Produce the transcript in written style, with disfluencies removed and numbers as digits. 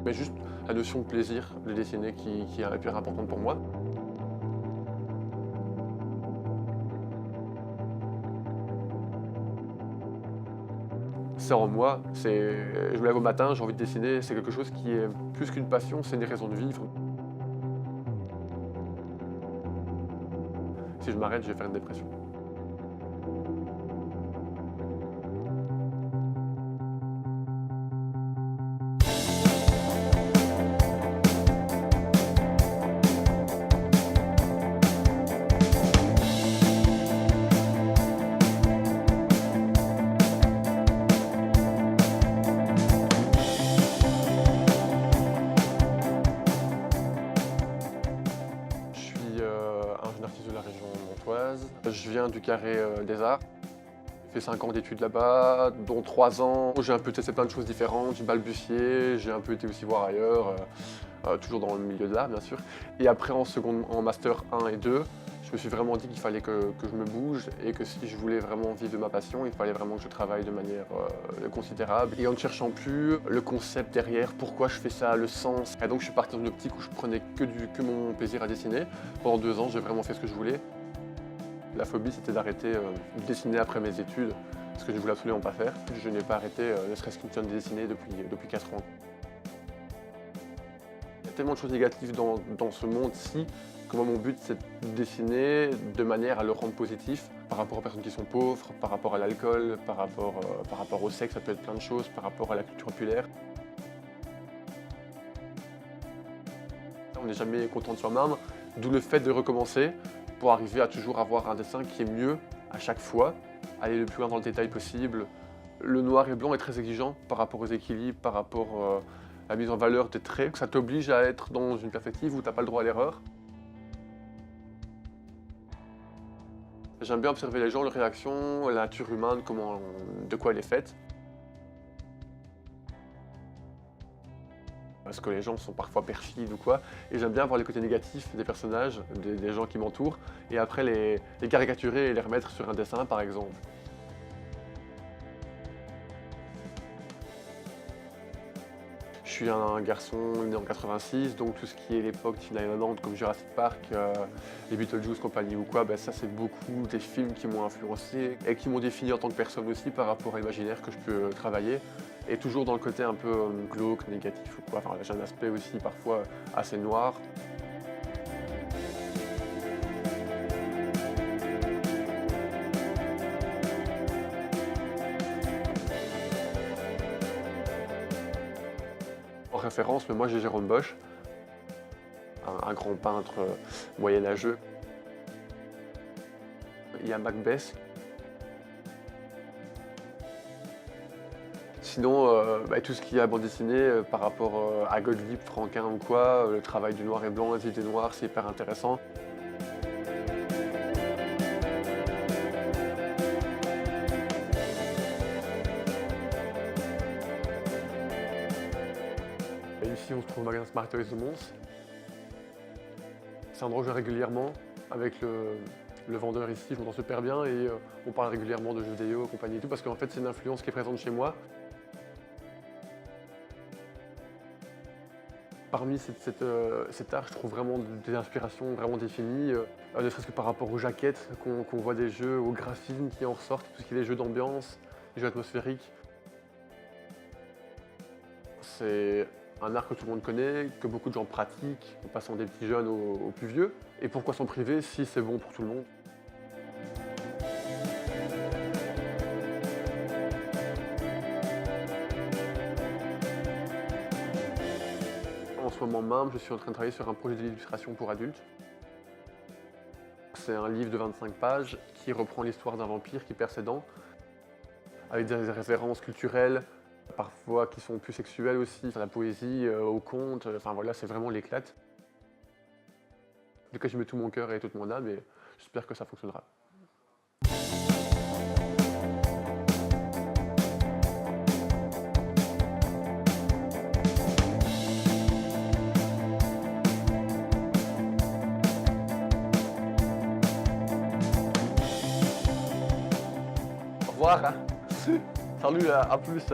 mais juste la notion de plaisir de dessiner qui est hyper importante pour moi. C'est en moi, je me lève au matin, j'ai envie de dessiner, c'est quelque chose qui est plus qu'une passion, c'est une raison de vivre. Si je m'arrête, je vais faire une dépression. Je suis ingénieur artiste de la région montoise. Je viens du carré des arts. J'ai fait 5 ans d'études là-bas, dont 3 ans. J'ai un peu testé plein de choses différentes, j'ai balbutié, j'ai un peu été aussi voir ailleurs, toujours dans le milieu de l'art bien sûr. Et après en master 1 et 2, je me suis vraiment dit qu'il fallait que je me bouge et que si je voulais vraiment vivre de ma passion, il fallait vraiment que je travaille de manière considérable. Et en ne cherchant plus le concept derrière, pourquoi je fais ça, le sens. Et donc je suis parti dans une optique où je prenais que mon plaisir à dessiner. Pendant 2 ans, j'ai vraiment fait ce que je voulais. La phobie, c'était d'arrêter de dessiner après mes études, ce que je voulais absolument pas faire. Je n'ai pas arrêté, ne serait-ce qu'une tonne de dessiner depuis 4 ans. Il y a tellement de choses négatives dans ce monde-ci que moi, mon but, c'est de dessiner de manière à le rendre positif par rapport aux personnes qui sont pauvres, par rapport à l'alcool, par rapport au sexe, ça peut être plein de choses, par rapport à la culture populaire. On n'est jamais content de soi-même, d'où le fait de recommencer pour arriver à toujours avoir un dessin qui est mieux à chaque fois, aller le plus loin dans le détail possible. Le noir et blanc est très exigeant par rapport aux équilibres, par rapport à la mise en valeur des traits. Ça t'oblige à être dans une perspective où tu n'as pas le droit à l'erreur. J'aime bien observer les gens, leurs réactions, la nature humaine, de quoi elle est faite. Parce que les gens sont parfois perfides ou quoi. Et j'aime bien voir les côtés négatifs des personnages, des gens qui m'entourent, et après les caricaturer et les remettre sur un dessin par exemple. Je suis un garçon né en 86, donc tout ce qui est l'époque des films d'Iron Man comme Jurassic Park, les Beetlejuice compagnie ou quoi, ça c'est beaucoup des films qui m'ont influencé et qui m'ont défini en tant que personne aussi par rapport à l'imaginaire que je peux travailler. Et toujours dans le côté un peu glauque, négatif ou quoi. Enfin, j'ai un aspect aussi parfois assez noir. En référence, mais moi j'ai Jérôme Bosch, un grand peintre moyenâgeux. Il y a Macbeth. Sinon, tout ce qui est à bande dessinée par rapport à Gottlieb, Franquin ou quoi, le travail du noir et blanc, les idées noires, c'est hyper intéressant. Et ici, on se trouve au magasin Smart Toys de Mons. C'est un endroit où je vais régulièrement avec le vendeur ici, je m'entends super bien et on parle régulièrement de jeux vidéo, compagnie et tout, parce qu'en fait, c'est une influence qui est présente chez moi. Parmi cet art, je trouve vraiment des inspirations vraiment définies, ne serait-ce que par rapport aux jaquettes qu'on voit des jeux, aux graphismes qui en ressortent, tout ce qui est les jeux d'ambiance, les jeux atmosphériques. C'est un art que tout le monde connaît, que beaucoup de gens pratiquent, en passant des petits jeunes aux plus vieux. Et pourquoi s'en priver si c'est bon pour tout le monde? En ce moment même, je suis en train de travailler sur un projet d'illustration pour adultes. C'est un livre de 25 pages qui reprend l'histoire d'un vampire qui perd ses dents, avec des références culturelles, parfois qui sont plus sexuelles aussi, à la poésie, au conte, enfin voilà, c'est vraiment l'éclate. En tout cas, je mets tout mon cœur et toute mon âme et j'espère que ça fonctionnera. Au revoir, hein. Salut, à plus.